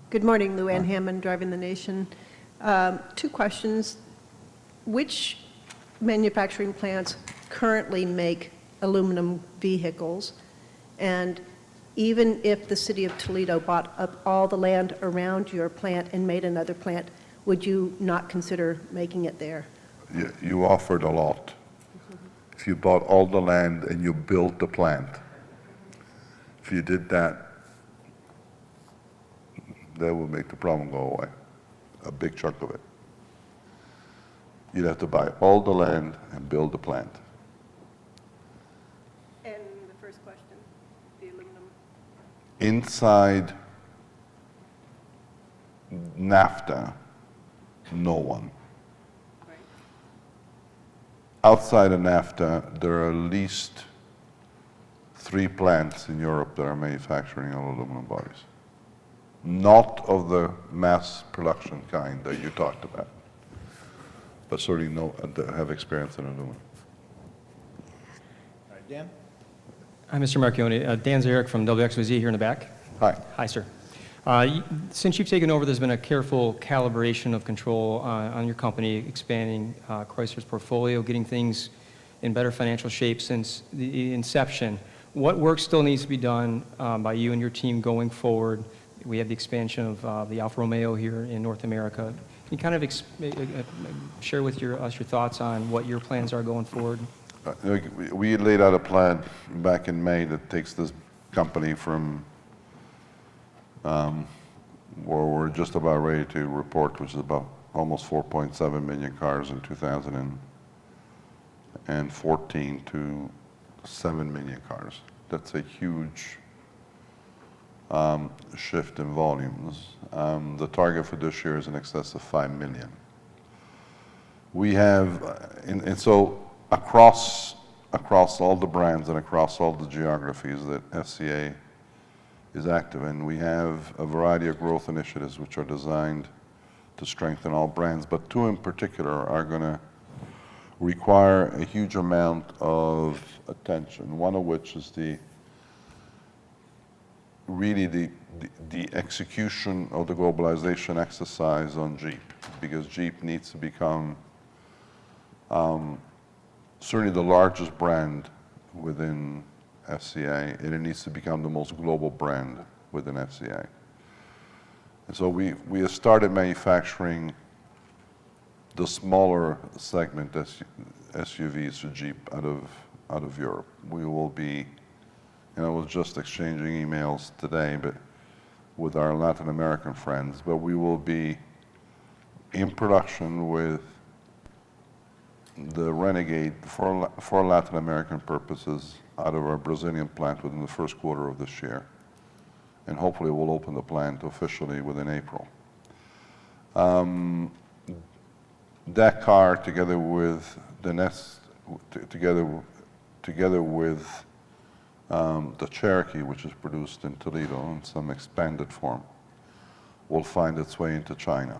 Good morning, Lou Ann Hammond, Driving the Nation. Two questions. Which manufacturing plants currently make aluminum vehicles? And even if the city of Toledo bought up all the land around your plant and made another plant, would you not consider making it there? You offered a lot. If you bought all the land and you built the plant, if you did that, that would make the problem go away, a big chunk of it. You'd have to buy all the land and build the plant. And the first question, the aluminum? Inside NAFTA, no one. Right. Outside of NAFTA, there are at least 3 plants in Europe that are manufacturing aluminum bodies. Not of the mass production kind that you talked about, but certainly that have experience in aluminum. All right, Dan? Hi, Mr. Marchionne. Dan Zarek from WXYZ here in the back. Hi. Hi, sir. Since you've taken over, there's been a careful calibration of control on your company, expanding Chrysler's portfolio, getting things in better financial shape since the inception. What work still needs to be done by you and your team going forward? We have the expansion of the Alfa Romeo here in North America. Can you kind of share with us your thoughts on what your plans are going forward? We laid out a plan back in May that takes this company from where we're just about ready to report, which is about almost 4.7 million cars in 2014 to 7 million cars. That's a huge shift in volumes. The target for this year is in excess of 5 million. We have, and so across all the brands and across all the geographies that FCA is active in, we have a variety of growth initiatives which are designed to strengthen all brands, but 2 in particular are going to require a huge amount of attention, one of which is really the execution of the globalization exercise on Jeep, because Jeep needs to become certainly the largest brand within FCA, and it needs to become the most global brand within FCA. And so we have started manufacturing the smaller segment SUVs for Jeep out of Europe. We will be, I was just exchanging emails today, but with our Latin American friends, but we will be in production with the Renegade for Latin American purposes out of our Brazilian plant within the first quarter of this year. And hopefully we'll open the plant officially within April. That car, together with the the Cherokee, which is produced in Toledo in some expanded form, will find its way into China.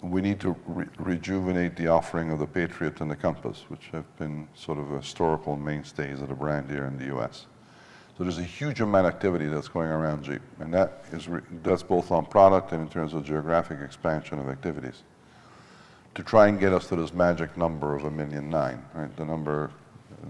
We need to rejuvenate the offering of the Patriot and the Compass, which have been sort of historical mainstays of the brand here in the U.S. So there's a huge amount of activity that's going around Jeep, and that's both on product and in terms of geographic expansion of activities, to try and get us to this magic number of 1.9 million, right? The number, a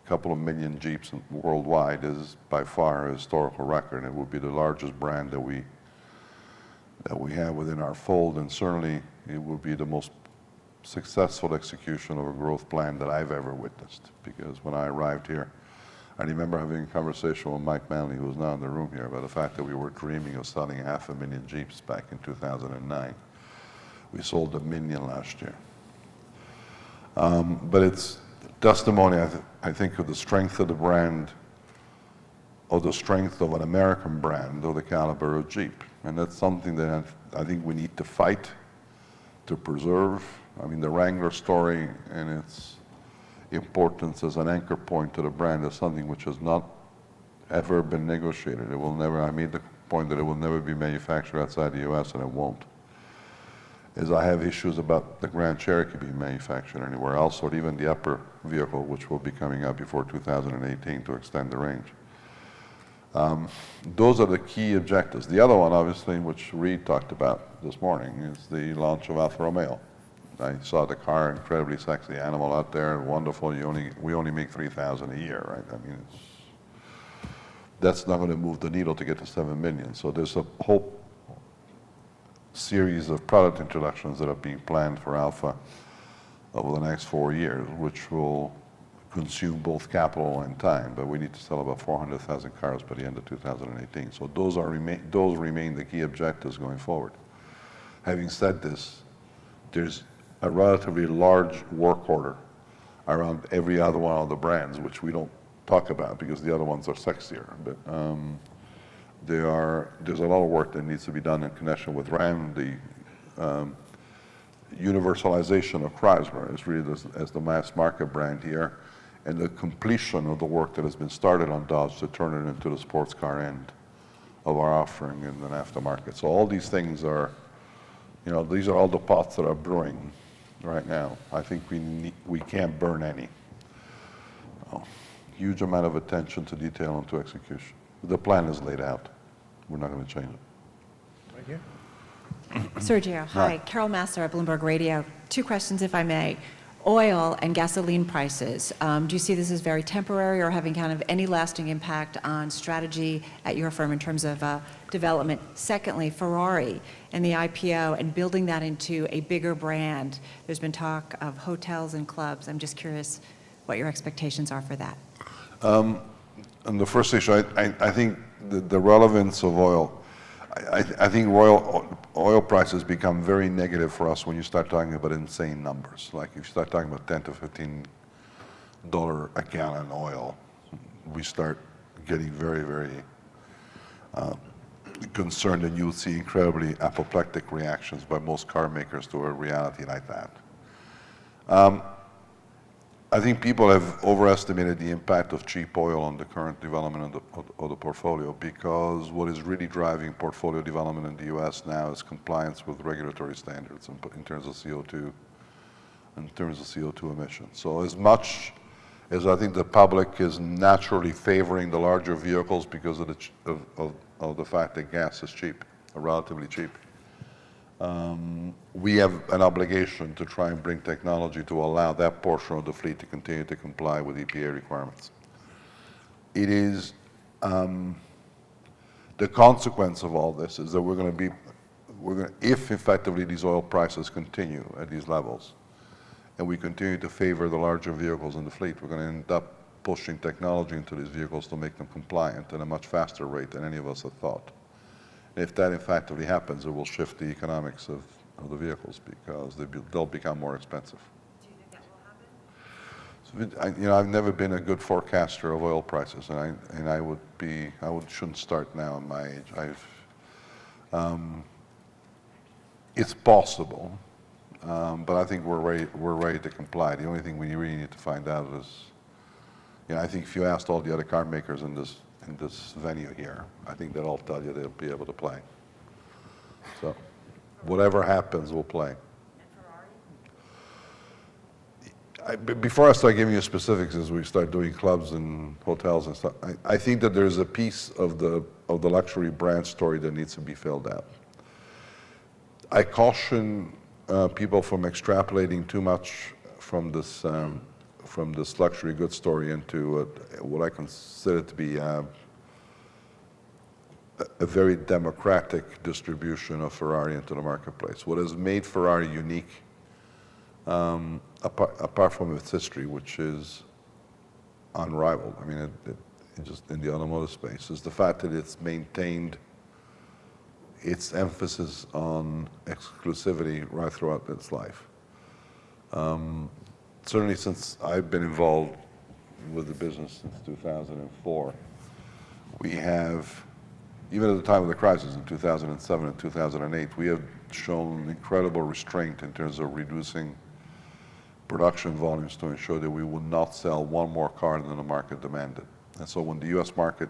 couple of million Jeeps worldwide is by far a historical record. It would be the largest brand that we have within our fold, and certainly it would be the most successful execution of a growth plan that I've ever witnessed. Because when I arrived here, I remember having a conversation with Mike Manley, who was not in the room here, about the fact that we were dreaming of selling 500,000 Jeeps back in 2009. We sold 1 million last year. But it's testimony, I think, of the strength of the brand, or the strength of an American brand, or the caliber of Jeep. And that's something that I think we need to fight to preserve. I mean, the Wrangler story and its importance as an anchor point to the brand is something which has not ever been negotiated. It will never, I made the point that it will never be manufactured outside the US, and it won't. As I have issues about the Grand Cherokee being manufactured anywhere else, or even the upper vehicle, which will be coming out before 2018 to extend the range. Those are the key objectives. The other one, obviously, which Reed talked about this morning, is the launch of Alfa Romeo. I saw the car, incredibly sexy animal out there, wonderful. We only make 3,000 a year, right? I mean, that's not going to move the needle to get to 7 million. So there's a whole series of product introductions that are being planned for Alfa over the next 4 years, which will consume both capital and time, but we need to sell about 400,000 cars by the end of 2018. So those remain the key objectives going forward. Having said this, there's a relatively large work order around every other one of the brands, which we don't talk about because the other ones are sexier. But there's a lot of work that needs to be done in connection with Ram. The universalization of Chrysler is really as the mass market brand here, and the completion of the work that has been started on Dodge to turn it into the sports car end of our offering in an aftermarket. So all these things are, these are all the pots that are brewing right now. I think we can't burn any. Huge amount of attention to detail and to execution. The plan is laid out. We're not going to change it. Right here. Sergio, hi. Carol Masser at Bloomberg Radio. 2 questions, if I may. Oil and gasoline prices. Do you see this as very temporary or having kind of any lasting impact on strategy at your firm in terms of development? Secondly, Ferrari and the IPO and building that into a bigger brand. There's been talk of hotels and clubs. I'm just curious what your expectations are for that. On the first issue, I think the relevance of oil, I think oil prices become very negative for us when you start talking about insane numbers. Like if you start talking about $10 to $15 a gallon oil, we start getting very, very concerned, and you'll see incredibly apoplectic reactions by most car makers to a reality like that. I think people have overestimated the impact of cheap oil on the current development of the portfolio, because what is really driving portfolio development in the U.S. now is compliance with regulatory standards in terms of CO2 emissions. So as much as I think the public is naturally favoring the larger vehicles because of the fact that gas is cheap, or relatively cheap, we have an obligation to try and bring technology to allow that portion of the fleet to continue to comply with EPA requirements. It is the consequence of all this is that if effectively these oil prices continue at these levels, and we continue to favor the larger vehicles in the fleet, we're going to end up pushing technology into these vehicles to make them compliant at a much faster rate than any of us had thought. If that effectively happens, it will shift the economics of the vehicles because they'll become more expensive. Do you think that will happen? So, I've never been a good forecaster of oil prices, and I shouldn't start now at my age. It's possible, but I think we're ready to comply. The only thing we really need to find out is, I think if you asked all the other car makers in this venue here, I think they'll all tell you they'll be able to play. So whatever happens, we'll play. And Ferrari? Before I start giving you specifics, as we start doing clubs and hotels and stuff, I think that there's a piece of the luxury brand story that needs to be filled out. I caution people from extrapolating too much from this luxury goods story into what I consider to be a very democratic distribution of Ferrari into the marketplace. What has made Ferrari unique, apart from its history, which is unrivaled, I mean, it just in the automotive space, is the fact that it's maintained its emphasis on exclusivity right throughout its life. Certainly since I've been involved with the business since 2004, we have, even at the time of the crisis in 2007 and 2008, we have shown incredible restraint in terms of reducing production volumes to ensure that we would not sell one more car than the market demanded. And so when the U.S. market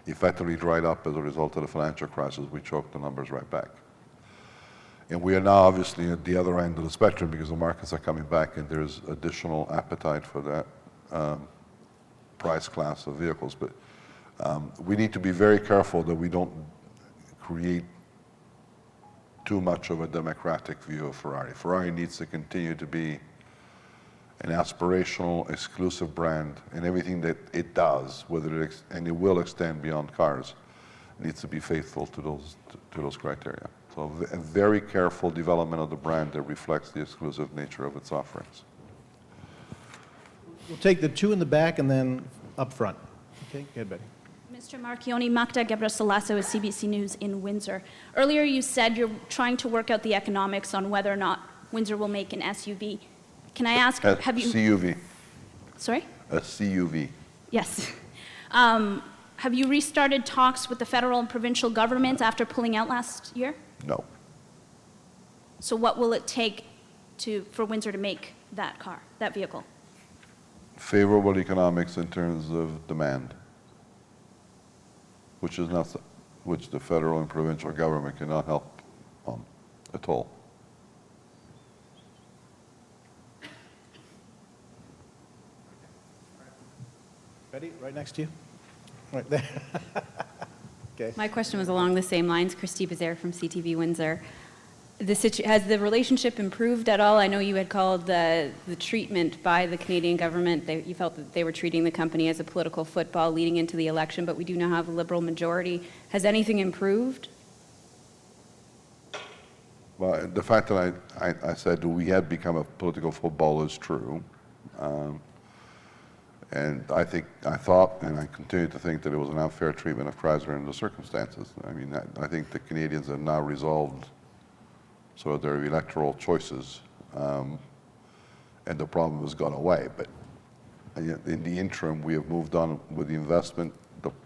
effectively dried up as a result of the financial crisis, we choked the numbers right back. And we are now obviously at the other end of the spectrum because the markets are coming back and there's additional appetite for that price class of vehicles. But We need to be very careful that we don't create too much of a democratic view of Ferrari. Ferrari needs to continue to be an aspirational, exclusive brand, and everything that it does, and it will extend beyond cars, needs to be faithful to those criteria. So a very careful development of the brand that reflects the exclusive nature of its offerings. We'll take the two in the back and then up front. Okay, go ahead, Betty. Mr. Marchionne, Magda Gebrselassie with CBC News in Windsor. Earlier you said you're trying to work out the economics on whether or not Windsor will make an SUV. Can I ask, have you... CUV. Sorry? A CUV. Yes. Have you restarted talks with the federal and provincial governments after pulling out last year? No. So what will it take for Windsor to make that car, that vehicle? Favorable economics in terms of demand, which the federal and provincial government cannot help on at all. Betty, right next to you. Right there. Okay. My question was along the same lines. Christy Bazaire from CTV Windsor. Has the relationship improved at all? I know you had called the treatment by the Canadian government, you felt that they were treating the company as a political football leading into the election, but we do now have a Liberal majority. Has anything improved? Well, the fact that I said we had become a political football is true. And I thought, and I continue to think that it was an unfair treatment of Chrysler in the circumstances. I mean, I think the Canadians have now resolved sort of their electoral choices, and the problem has gone away. But in the interim, we have moved on with the investment.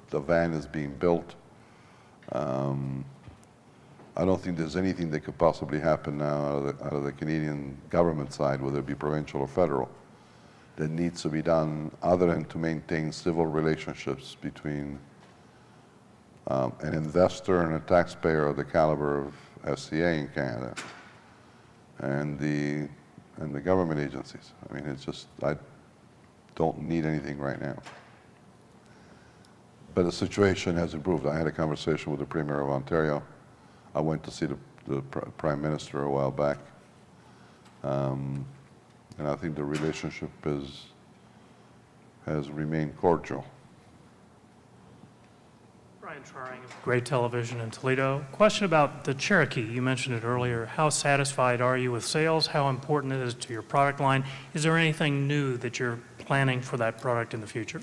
The van is being built. I don't think there's anything that could possibly happen now out of the Canadian government side, whether it be provincial or federal, that needs to be done other than to maintain civil relationships between an investor and a taxpayer of the caliber of SCA in Canada and the government agencies. I mean, it's just, I don't need anything right now. But the situation has improved. I had a conversation with the Premier of Ontario. I went to see the Prime Minister a while back. And I think the relationship has remained cordial. Brian Traring of Great Television in Toledo. Question about the Cherokee. You mentioned it earlier. How satisfied are you with sales? How important it is to your product line? Is there anything new that you're planning for that product in the future?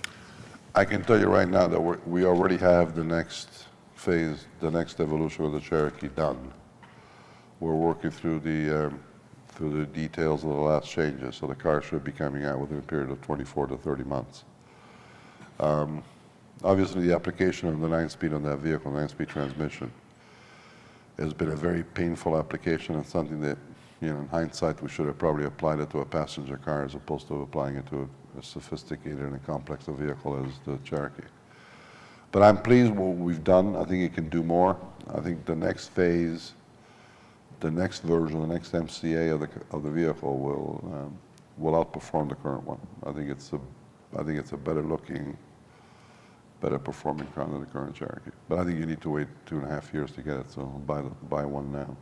I can tell you right now that we already have the next phase, the next evolution of the Cherokee done. We're working through the details of the last changes, so the car should be coming out within a period of 24 to 30 months. Obviously, the application of the 9-speed on that vehicle, 9-speed transmission, has been a very painful application and something that, in hindsight, we should have probably applied it to a passenger car as opposed to applying it to a sophisticated and a complex a vehicle as the Cherokee. But I'm pleased with what we've done. I think it can do more. I think the next phase, the next version, the next MCA of the vehicle will outperform the current one. I think it's a better looking, better performing car than the current Cherokee. But I think you need to wait 2.5 years to get it, so buy one now.